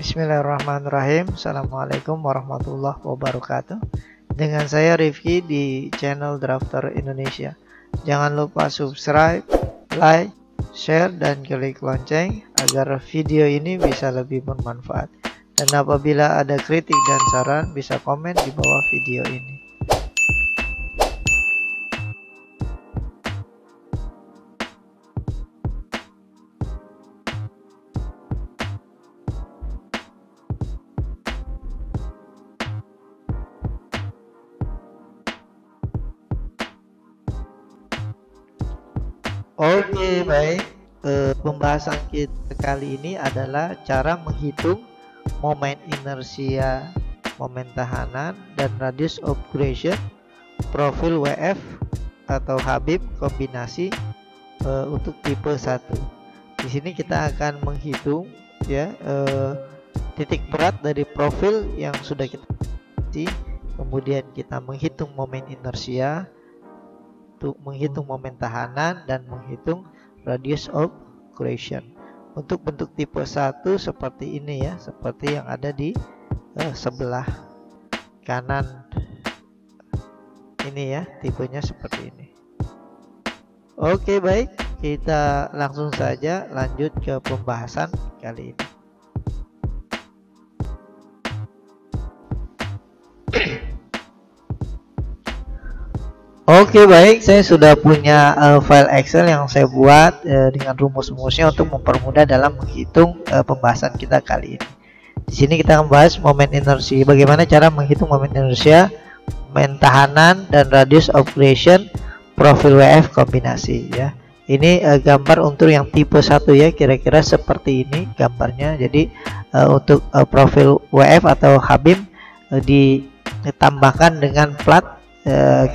Bismillahirrahmanirrahim. Assalamualaikum warahmatullahi wabarakatuh. Dengan saya Rifki di channel Drafter Indonesia. Jangan lupa subscribe, like, share, dan klik lonceng agar video ini bisa lebih bermanfaat. Dan apabila ada kritik dan saran, bisa komen di bawah video ini. Oke, baik. Pembahasan kita kali ini adalah cara menghitung momen inersia, momen tahanan, dan radius of curvature profil WF atau Habib kombinasi untuk tipe 1. Di sini kita akan menghitung ya titik berat dari profil yang sudah kita isi, kemudian kita menghitung momen inersia, untuk menghitung momen tahanan, dan menghitung radius of curvature. Untuk bentuk tipe 1 seperti ini ya, seperti yang ada di sebelah kanan ini ya, tipenya seperti ini. Oke, baik, kita langsung saja lanjut ke pembahasan kali ini. Oke, baik, saya sudah punya file Excel yang saya buat dengan rumus-rumusnya untuk mempermudah dalam menghitung pembahasan kita kali ini. Di sini kita membahas momen inersia, bagaimana cara menghitung momen inersia, momen tahanan, dan radius of curvature profil WF kombinasi ya. Ini gambar untuk yang tipe 1 ya, kira-kira seperti ini gambarnya. Jadi untuk profil WF atau Habib ditambahkan dengan plat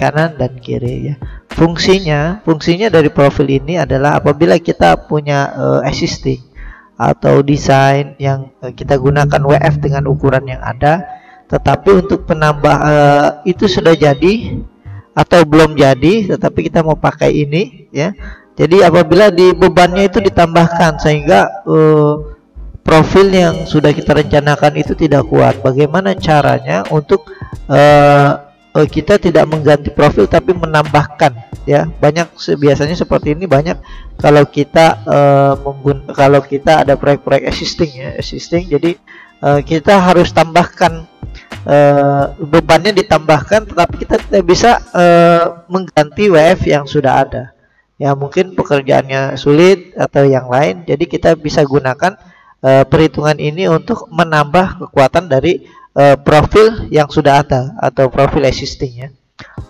kanan dan kiri ya. Fungsinya dari profil ini adalah apabila kita punya existing atau desain yang kita gunakan WF dengan ukuran yang ada, tetapi untuk penambah itu sudah jadi atau belum jadi, tetapi kita mau pakai ini ya. Jadi apabila di bebannya itu ditambahkan sehingga profil yang sudah kita rencanakan itu tidak kuat, bagaimana caranya untuk kita tidak mengganti profil tapi menambahkan ya. Banyak biasanya seperti ini, banyak kalau kita kalau kita ada proyek-proyek existing jadi kita harus tambahkan bebannya ditambahkan, tetapi kita tidak bisa mengganti WF yang sudah ada ya, mungkin pekerjaannya sulit atau yang lain. Jadi kita bisa gunakan perhitungan ini untuk menambah kekuatan dari profil yang sudah ada atau profil existing ya.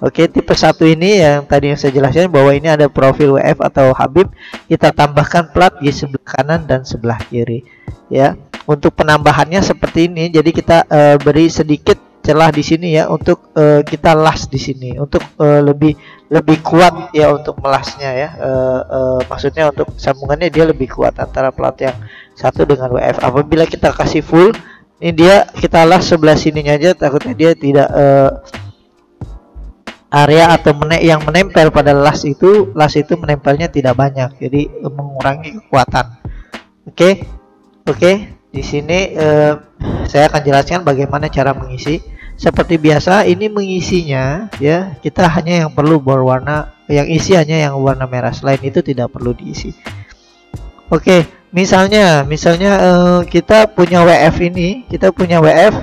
Oke, tipe 1 ini yang tadi yang saya jelaskan bahwa ini ada profil WF atau Habib, kita tambahkan plat di sebelah kanan dan sebelah kiri ya. Untuk penambahannya seperti ini, jadi kita beri sedikit celah di sini ya untuk kita las di sini untuk lebih kuat ya untuk melasnya ya. Maksudnya untuk sambungannya dia lebih kuat antara plat yang satu dengan WF. Apabila kita kasih full, ini dia kita las sebelah sininya aja, takutnya dia tidak area atau yang menempel pada las itu menempelnya tidak banyak, jadi mengurangi kekuatan. Oke, di sini saya akan jelaskan bagaimana cara mengisi. Seperti biasa, ini mengisinya ya, kita hanya yang perlu berwarna, yang isi hanya yang warna merah, selain itu tidak perlu diisi. Oke, misalnya kita punya WF ini, kita punya WF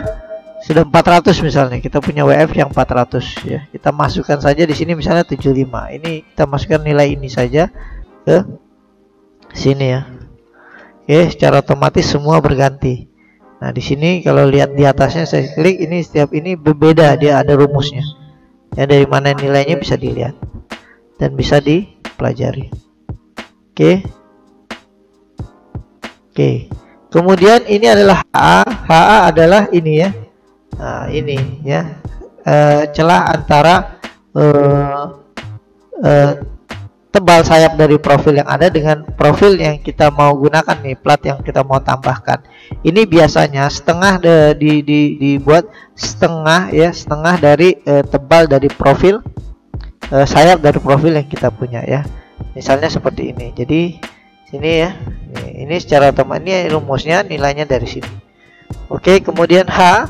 sudah 400 misalnya, kita punya WF yang 400 ya. Kita masukkan saja di sini misalnya 75. Ini kita masukkan nilai ini saja ke sini ya. Oke, secara otomatis semua berganti. Nah, di sini kalau lihat di atasnya saya klik, ini setiap ini berbeda, dia ada rumusnya. Ya, dari mana nilainya bisa dilihat dan bisa dipelajari. Oke. Kemudian ini adalah HA adalah ini ya. Nah, ini ya, celah antara tebal sayap dari profil yang ada dengan profil yang kita mau gunakan nih, plat yang kita mau tambahkan. Ini biasanya setengah dibuat setengah ya, setengah dari tebal dari profil sayap dari profil yang kita punya ya. Misalnya seperti ini. Jadi sini ya, ini secara otomatis ini rumusnya, nilainya dari sini. Oke, kemudian H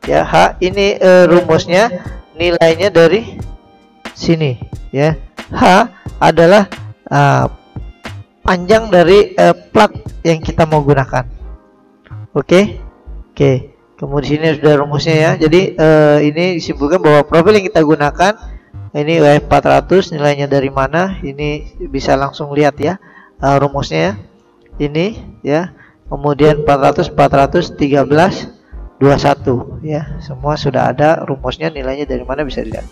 ya, H ini rumusnya nilainya dari sini ya. H adalah panjang dari plat yang kita mau gunakan. Oke. Kemudian sini sudah rumusnya ya. Jadi ini disimpulkan bahwa profil yang kita gunakan ini WF400 nilainya dari mana? Ini bisa langsung lihat ya rumusnya ya. Ini ya. Kemudian 400 13 21 ya. Semua sudah ada rumusnya, nilainya dari mana bisa dilihat.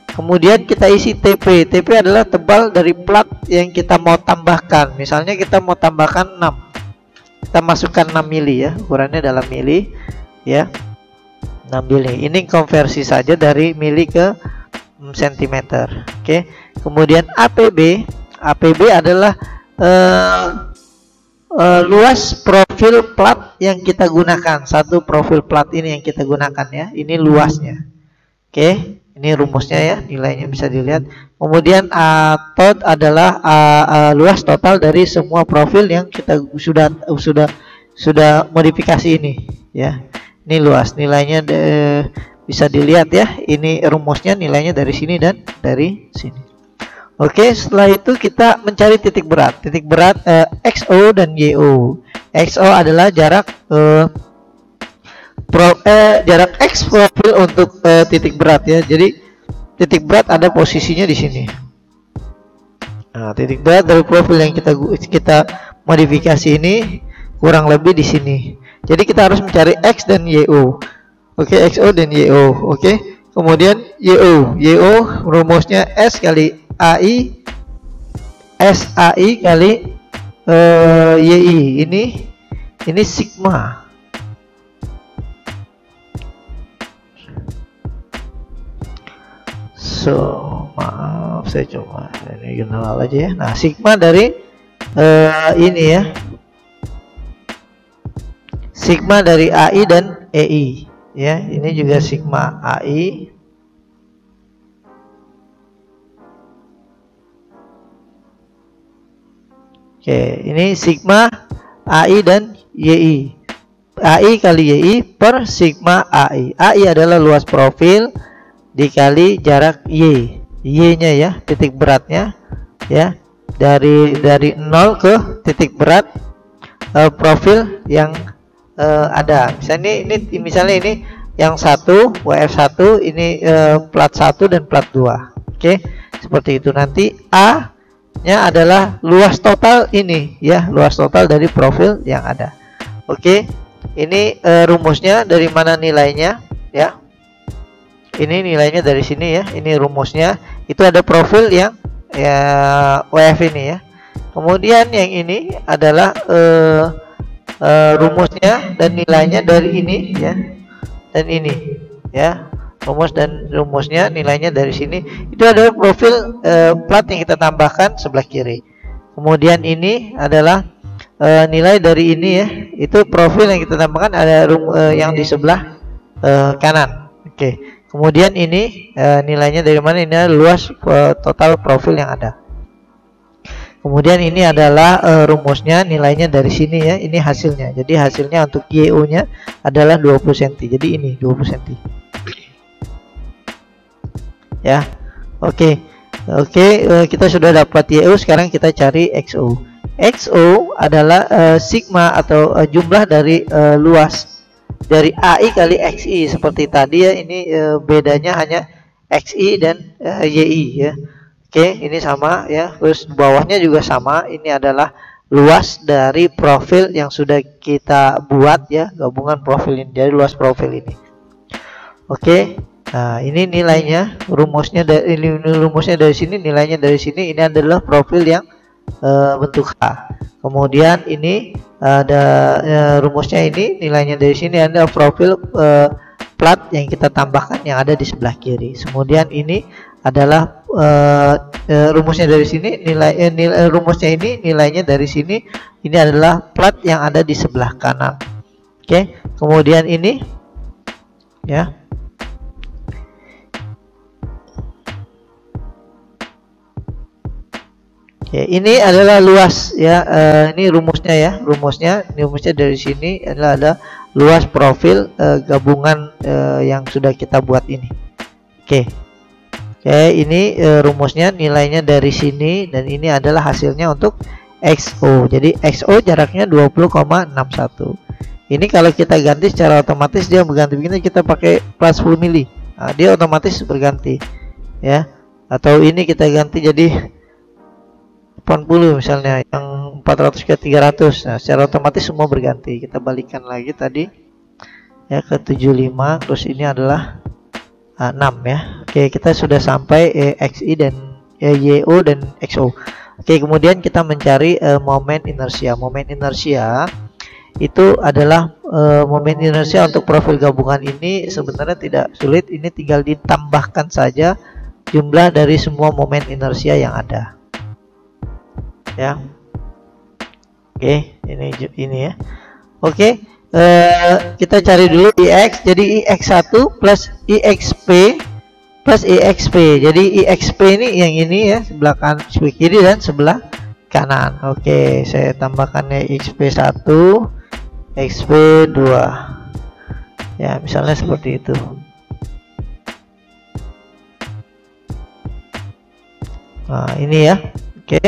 Kemudian kita isi TP. TP adalah tebal dari plat yang kita mau tambahkan. Misalnya kita mau tambahkan 6. Kita masukkan 6 mili ya, ukurannya dalam mili ya. 6 mili. Ini konversi saja dari mili ke sentimeter. Oke. Kemudian APB. APB adalah luas profil plat yang kita gunakan. Satu profil plat ini yang kita gunakan ya. Ini luasnya. Oke. Ini rumusnya ya, nilainya bisa dilihat. Kemudian tot adalah luas total dari semua profil yang kita sudah modifikasi ini ya. Ini luas, nilainya bisa dilihat ya. Ini rumusnya, nilainya dari sini dan dari sini. Oke, setelah itu kita mencari titik berat. Titik berat XO dan YO. XO adalah jarak jarak X profil untuk titik berat ya. Jadi titik berat ada posisinya di sini. Nah, titik berat dari profil yang kita modifikasi ini kurang lebih di sini. Jadi kita harus mencari X dan YO. Oke, XO dan YO. Oke. Kemudian YO. YO rumusnya S kali AI SAI kali YI. Ini sigma. Maaf, saya coba ini general aja ya. Nah, sigma dari ini ya, sigma dari AI dan EI ya. Ini juga sigma AI oke, ini sigma AI dan YI. AI kali YI per sigma AI. AI adalah luas profil dikali jarak Y. Y-nya ya, titik beratnya ya. Dari 0 ke titik berat profil yang ada. Misalnya ini yang satu WF1, ini plat 1 dan plat 2. Oke, seperti itu. Nanti A-nya adalah luas total ini ya, luas total dari profil yang ada. Oke. Ini rumusnya dari mana nilainya ya. Ini nilainya dari sini ya. Ini rumusnya. Itu ada profil yang ya WF ini ya. Kemudian yang ini adalah rumusnya dan nilainya dari ini ya. Dan ini ya. Rumus dan rumusnya nilainya dari sini. Itu adalah profil plat yang kita tambahkan sebelah kiri. Kemudian ini adalah nilai dari ini ya. Itu profil yang kita tambahkan ada yang di sebelah kanan. Oke. Kemudian ini nilainya dari mana? Ini adalah luas total profil yang ada. Kemudian ini adalah rumusnya, nilainya dari sini ya. Ini hasilnya. Jadi hasilnya untuk YO nya adalah 20 cm. Jadi ini 20 cm. Ya. Oke. Kita sudah dapat YO, sekarang kita cari XO. XO adalah sigma atau jumlah dari luas dari AI kali XI seperti tadi ya. Ini bedanya hanya XI dan YI ya. Oke, ini sama ya. Terus bawahnya juga sama. Ini adalah luas dari profil yang sudah kita buat ya, gabungan profil ini dari luas profil ini. Oke. Nah, ini nilainya, rumusnya dari sini, nilainya dari sini. Ini adalah profil yang bentuk H. Kemudian ini ada rumusnya, ini nilainya dari sini ada profil plat yang kita tambahkan yang ada di sebelah kiri. Kemudian ini adalah rumusnya dari sini, nilai rumusnya ini nilainya dari sini. Ini adalah plat yang ada di sebelah kanan. Oke, kemudian ini ya. Ya, ini adalah luas ya. Ini rumusnya ya, rumusnya dari sini adalah ada luas profil gabungan yang sudah kita buat ini. Oke, ini rumusnya, nilainya dari sini, dan ini adalah hasilnya untuk XO. Jadi XO jaraknya 20,61. Ini kalau kita ganti secara otomatis dia berganti begini, kita pakai plus 10 mili. Nah, dia otomatis berganti ya. Atau ini kita ganti jadi 80 misalnya, yang 400 ke 300. Nah, secara otomatis semua berganti. Kita balikan lagi tadi ya ke 75, terus ini adalah 6 ya. Oke, kita sudah sampai XI dan YO dan XO. Oke, kemudian kita mencari momen inersia. Momen inersia itu adalah momen inersia untuk profil gabungan ini sebenarnya tidak sulit. Ini tinggal ditambahkan saja jumlah dari semua momen inersia yang ada. Ya. Oke, ini ya. Oke, kita cari dulu IX. Jadi IX1 plus IXP plus IXP. Jadi IXP ini yang ini ya, sebelah kanan, sebelah kiri dan sebelah kanan. Oke, saya tambahkannya XP1, XP2. Ya, misalnya seperti itu. Nah, ini ya. Oke.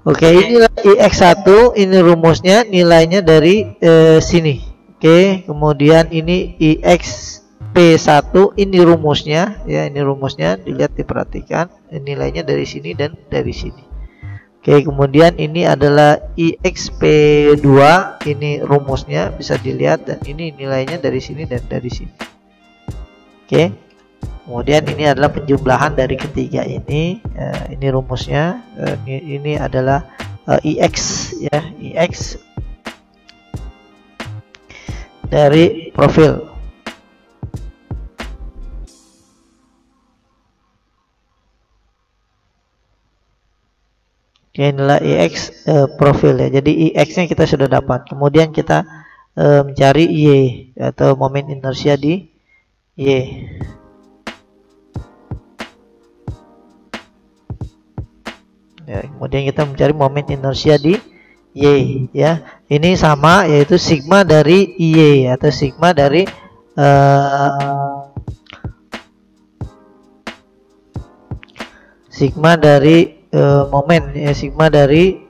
Oke, inilah IX1, ini rumusnya, nilainya dari sini. Oke, kemudian ini IXP1, ini rumusnya ya, ini rumusnya, dilihat, diperhatikan, nilainya dari sini dan dari sini. Oke, kemudian ini adalah IXP2, ini rumusnya bisa dilihat, dan ini nilainya dari sini dan dari sini. Oke. Kemudian ini adalah penjumlahan dari ketiga ini. Ini rumusnya. Ini adalah IX ya, IX dari profil. Oke, inilah IX profil ya. Jadi IX-nya kita sudah dapat. Kemudian kita mencari Y atau momen inersia di Y. Ya, kemudian kita mencari momen inersia di Y ya. Ini sama, yaitu sigma dari Y atau sigma dari momen ya, sigma dari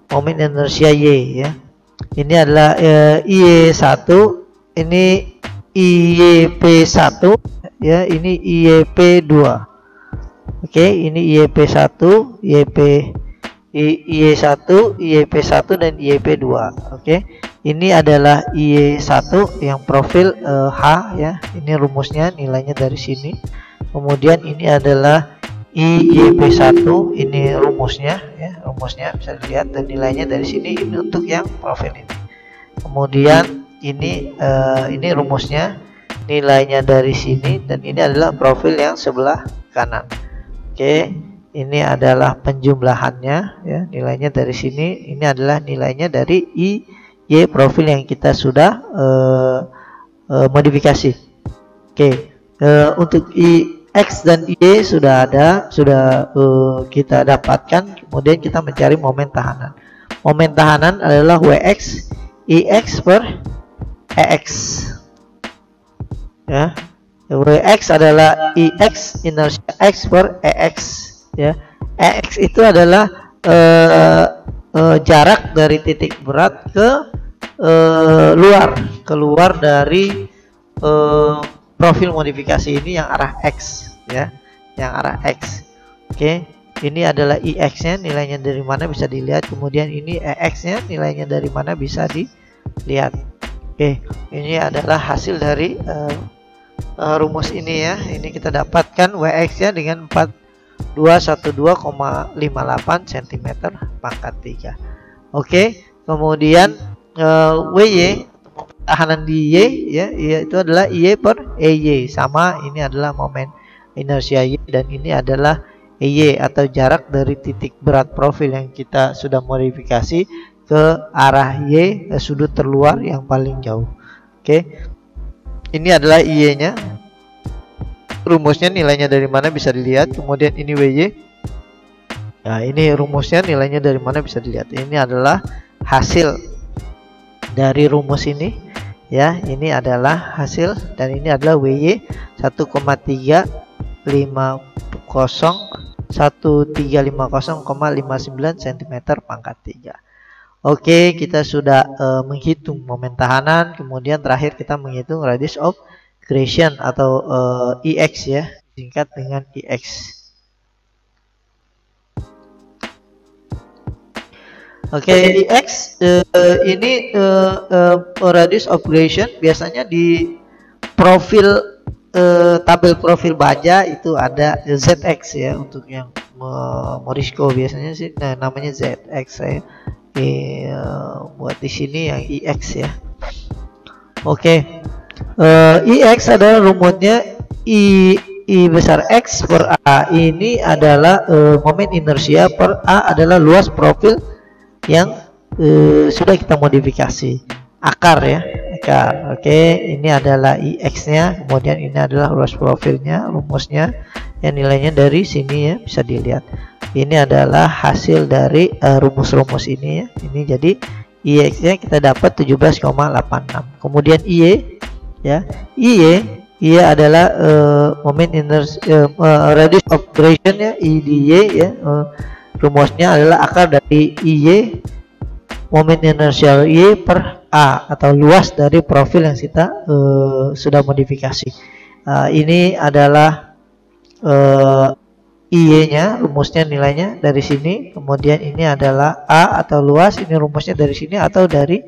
momen inersia Y ya. Ini adalah Y1, ini IYP1 ya, ini IYP2. Oke, ini IYP1, IY1, IYP1 dan IYP2. Oke. Ini adalah IY1 yang profil H ya. Ini rumusnya, nilainya dari sini. Kemudian ini adalah IYP1, ini rumusnya ya, rumusnya bisa dilihat dan nilainya dari sini. Ini untuk yang profil ini. Kemudian ini rumusnya, nilainya dari sini, dan ini adalah profil yang sebelah kanan. Oke, ini adalah penjumlahannya ya, nilainya dari sini. Ini adalah nilainya dari Y profil yang kita sudah modifikasi. Oke, untuk X dan Y sudah ada, sudah kita dapatkan. Kemudian kita mencari momen tahanan. Momen tahanan adalah WX IX per EX ya. WX adalah IX inersia X per EX ya. EX itu adalah jarak dari titik berat ke keluar dari profil modifikasi ini yang arah X ya, yang arah X. Oke, ini adalah IX-nya, nilainya dari mana bisa dilihat. Kemudian ini EX-nya, nilainya dari mana bisa dilihat. Oke, ini adalah hasil dari rumus ini ya. Ini kita dapatkan WX-nya dengan 4212,58 cm pangkat 3. Oke, kemudian WY, tahanan di Y ya, itu adalah Y per EY, sama, ini adalah momen inersia Y, dan ini adalah EY atau jarak dari titik berat profil yang kita sudah modifikasi ke arah Y, sudut terluar yang paling jauh. Oke, ini adalah IY-nya, rumusnya, nilainya dari mana bisa dilihat. Kemudian ini WY, Nah, ini rumusnya, nilainya dari mana bisa dilihat. Ini adalah hasil dari rumus ini ya. Ini adalah hasil dan ini adalah WY 1,1350,59 cm pangkat 3. Oke, kita sudah menghitung momen tahanan, kemudian terakhir kita menghitung radius of accretion atau EX ya, singkat dengan EX. Oke, EX ini radius of accretion biasanya di profil tabel profil baja itu ada ZX ya, untuk yang Morisco biasanya sih namanya ZX ya. Buat di sini yang EX ya. Oke, EX adalah rumusnya I besar X per A. Ini adalah momen inersia per A adalah luas profil yang sudah kita modifikasi, akar ya, akar. Oke, ini adalah IX nya, kemudian ini adalah luas profilnya, rumusnya yang nilainya dari sini ya, bisa dilihat. Ini adalah hasil dari rumus-rumus ini ya. Ini jadi IX nya kita dapat 17,86. Kemudian IY ya, IY adalah momen inersia radius of accretion ya, IDY ya. Rumusnya adalah akar dari IY momen inersial Y per A atau luas dari profil yang kita sudah modifikasi. Ini adalah IY-nya, rumusnya nilainya dari sini. Kemudian ini adalah A atau luas, ini rumusnya dari sini atau dari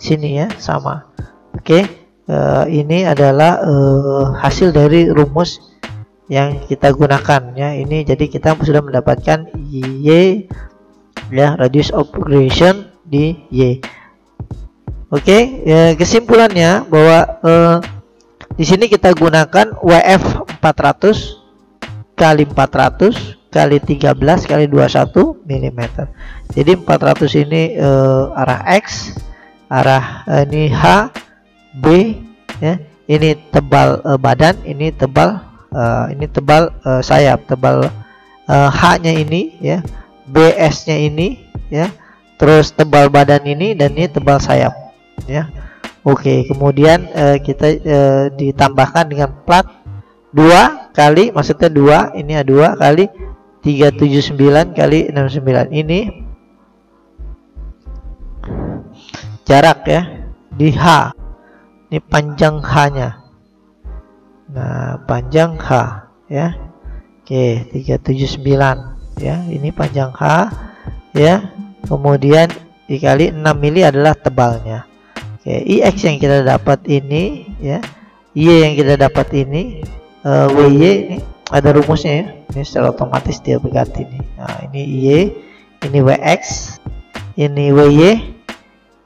sini ya, sama. Oke, ini adalah hasil dari rumus yang kita gunakan ya. Ini jadi kita sudah mendapatkan Y ya, radius of accretion di Y. Oke, ya, kesimpulannya bahwa di sini kita gunakan WF 400 kali 400 kali 13 kali 21 mm. Jadi 400 ini arah X, arah ini H, B ya. Ini tebal badan, ini tebal sayap, tebal H-nya ini ya, BS-nya ini ya, terus tebal badan ini, dan ini tebal sayap ya. Oke, kemudian kita ditambahkan dengan plat 2 kali, maksudnya 2, ini 2 kali 379 kali 69. Ini jarak ya di H, ini panjang H-nya. Nah, panjang H ya. Oke, 379 ya. Ini panjang H ya. Kemudian dikali 6 mili adalah tebalnya. Oke, IX yang kita dapat ini ya. Y yang kita dapat ini, WY ini ada rumusnya ya. Ini secara otomatis dia berganti nih. Nah, ini Y, ini WX, ini WY,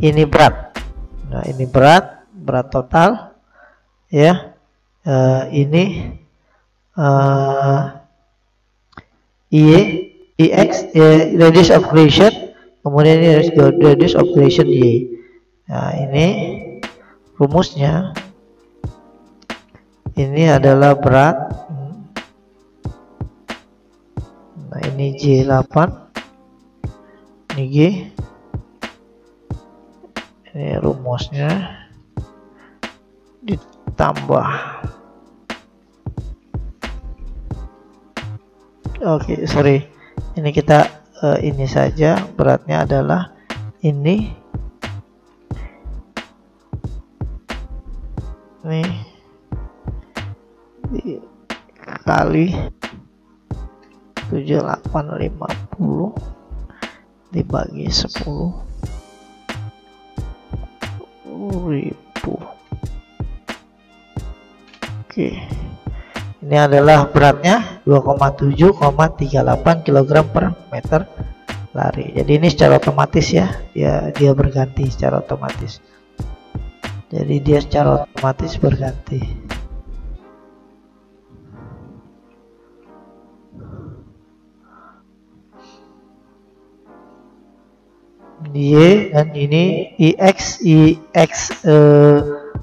ini berat. Nah, ini berat total ya. Ini IX radius of accretion, kemudian ini radius of accretion Y. Nah, ini rumusnya. Ini adalah berat. Nah, ini J8, ini G, ini rumusnya ditambah. Oke, sorry, ini kita ini saja, beratnya adalah ini dikali 7850 dibagi 10.000. Oke, ini adalah beratnya 2,7,38 kg per meter lari. Jadi ini secara otomatis ya, dia berganti secara otomatis. Jadi dia secara otomatis berganti. Y dan ini IX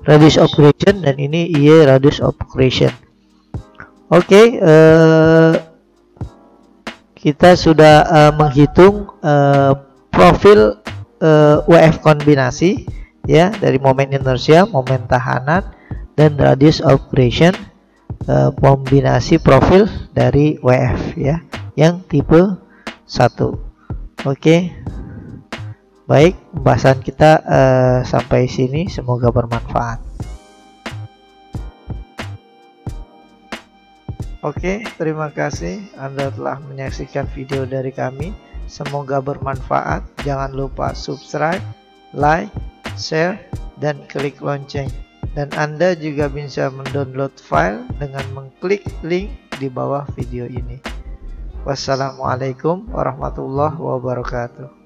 radius of accretion, dan ini Y radius of accretion. Oke, kita sudah menghitung profil WF kombinasi ya, dari momen inersia, momen tahanan, dan radius operation, kombinasi profil dari WF ya yang tipe 1. Oke. Baik, pembahasan kita sampai sini, semoga bermanfaat. Oke, terima kasih Anda telah menyaksikan video dari kami. Semoga bermanfaat. Jangan lupa subscribe, like, share, dan klik lonceng. Dan Anda juga bisa mendownload file dengan mengklik link di bawah video ini. Wassalamualaikum warahmatullahi wabarakatuh.